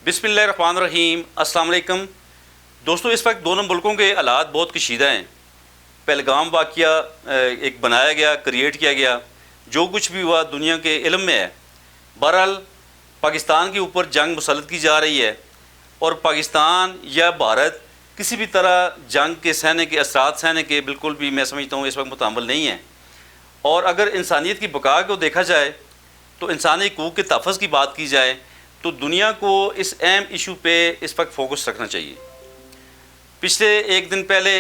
بسم اللہ الرحمن الرحیم۔ السلام علیکم دوستوں، اس وقت دونوں ملکوں کے حالات بہت کشیدہ ہیں۔ پہلگام واقعہ ایک بنایا گیا، کریٹ کیا گیا، جو کچھ بھی ہوا دنیا کے علم میں ہے۔ بہرحال پاکستان کے اوپر جنگ مسلط کی جا رہی ہے، اور پاکستان یا بھارت کسی بھی طرح جنگ کے سہنے کے اثرات سہنے کے بالکل بھی میں سمجھتا ہوں اس وقت متحمل نہیں ہے۔ اور اگر انسانیت کی بقا کو دیکھا جائے تو انسانی حقوق کے تحفظ کی بات کی جائے تو دنیا کو اس اہم ایشو پہ اس وقت فوکس رکھنا چاہیے۔ پچھلے ایک دن پہلے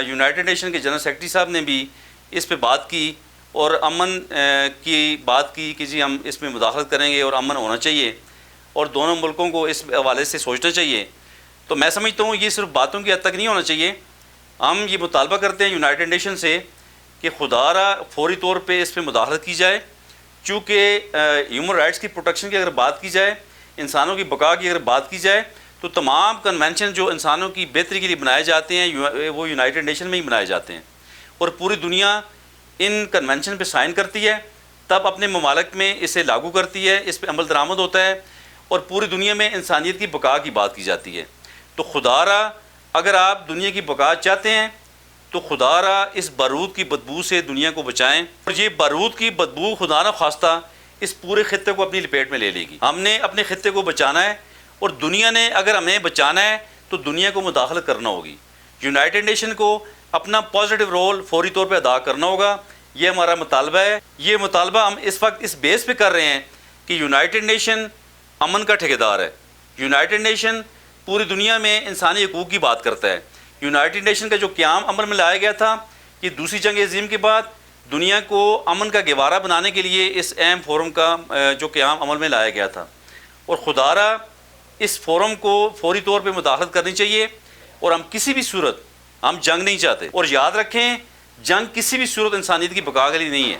یونائٹڈ نیشن کے جنرل سیکرٹری صاحب نے بھی اس پہ بات کی اور امن کی بات کی کہ جی ہم اس میں مداخلت کریں گے اور امن ہونا چاہیے، اور دونوں ملکوں کو اس حوالے سے سوچنا چاہیے۔ تو میں سمجھتا ہوں یہ صرف باتوں کی حد تک نہیں ہونا چاہیے۔ ہم یہ مطالبہ کرتے ہیں یونائٹڈ نیشن سے کہ خدا را فوری طور پہ اس پہ مداخلت کی جائے، چونکہ ہیومن رائٹس کی پروٹیکشن کی اگر بات کی جائے، انسانوں کی بقا کی اگر بات کی جائے، تو تمام کنونشن جو انسانوں کی بہتری کے لیے بنائے جاتے ہیں وہ یونائٹڈ نیشن میں ہی بنائے جاتے ہیں، اور پوری دنیا ان کنونشن پہ سائن کرتی ہے، تب اپنے ممالک میں اسے لاگو کرتی ہے، اس پہ عمل درآمد ہوتا ہے، اور پوری دنیا میں انسانیت کی بقا کی بات کی جاتی ہے۔ تو خدا را اگر آپ دنیا کی بقا چاہتے ہیں تو خدا را اس بارود کی بدبو سے دنیا کو بچائیں، اور یہ بارود کی بدبو خدا نہ خواستہ اس پورے خطے کو اپنی لپیٹ میں لے لے گی۔ ہم نے اپنے خطے کو بچانا ہے، اور دنیا نے اگر ہمیں بچانا ہے تو دنیا کو مداخلت کرنا ہوگی۔ یونائٹڈ نیشن کو اپنا پازیٹیو رول فوری طور پہ ادا کرنا ہوگا، یہ ہمارا مطالبہ ہے۔ یہ مطالبہ ہم اس وقت اس بیس پہ کر رہے ہیں کہ یونائٹڈ نیشن امن کا ٹھیکیدار ہے۔ یونائٹڈ نیشن پوری دنیا میں انسانی حقوق کی بات کرتا ہے۔ یونائٹڈ نیشن کا جو قیام عمل میں لایا گیا تھا، یہ دوسری جنگ عظیم کے بعد دنیا کو امن کا گہوارہ بنانے کے لیے اس اہم فورم کا جو قیام عمل میں لایا گیا تھا، اور خدا را اس فورم کو فوری طور پہ مداخلت کرنی چاہیے، اور ہم کسی بھی صورت ہم جنگ نہیں چاہتے۔ اور یاد رکھیں، جنگ کسی بھی صورت انسانیت کی بقا کے لیے نہیں ہے۔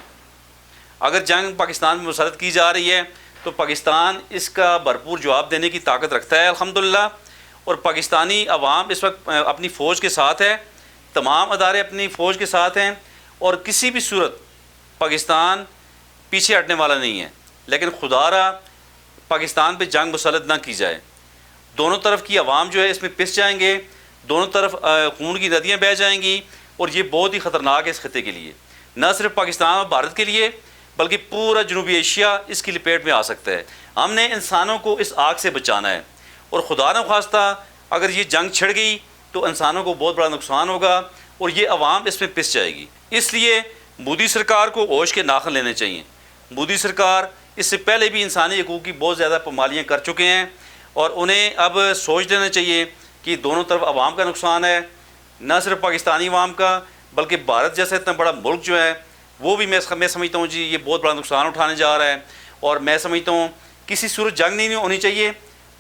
اگر جنگ پاکستان میں مسلط کی جا رہی ہے تو پاکستان اس کا بھرپور جواب دینے کی طاقت رکھتا ہے الحمدللہ، اور پاکستانی عوام اس وقت اپنی فوج کے ساتھ ہے، تمام ادارے اپنی فوج کے ساتھ ہیں، اور کسی بھی صورت پاکستان پیچھے ہٹنے والا نہیں ہے۔ لیکن خدا را پاکستان پہ جنگ مسلط نہ کی جائے۔ دونوں طرف کی عوام جو ہے اس میں پس جائیں گے، دونوں طرف خون کی ندیاں بہہ جائیں گی، اور یہ بہت ہی خطرناک ہے اس خطے کے لیے، نہ صرف پاکستان اور بھارت کے لیے بلکہ پورا جنوبی ایشیا اس کی لپیٹ میں آ سکتا ہے۔ ہم نے انسانوں کو اس آگ سے بچانا ہے، اور خدا نہ خواستہ اگر یہ جنگ چھڑ گئی تو انسانوں کو بہت بڑا نقصان ہوگا، اور یہ عوام اس میں پس جائے گی۔ اس لیے مودی سرکار کو ہوش کے ناخن لینے چاہیے۔ مودی سرکار اس سے پہلے بھی انسانی حقوق کی بہت زیادہ پامالیاں کر چکے ہیں، اور انہیں اب سوچ لینا چاہیے کہ دونوں طرف عوام کا نقصان ہے، نہ صرف پاکستانی عوام کا بلکہ بھارت جیسا اتنا بڑا ملک جو ہے وہ بھی میں سمجھتا ہوں جی یہ بہت بڑا نقصان اٹھانے جا رہا ہے، اور میں سمجھتا ہوں کسی صورت جنگ نہیں ہونی چاہیے۔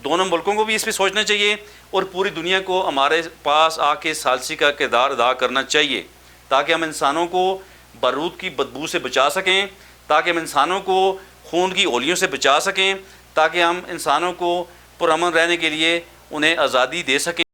دونوں ملکوں کو بھی اس پہ سوچنا چاہیے، اور پوری دنیا کو ہمارے پاس آ کے ثالثی کا کردار ادا کرنا چاہیے، تاکہ ہم انسانوں کو بارود کی بدبو سے بچا سکیں، تاکہ ہم انسانوں کو خون کی ہولیوں سے بچا سکیں، تاکہ ہم انسانوں کو پرامن رہنے کے لیے انہیں آزادی دے سکیں۔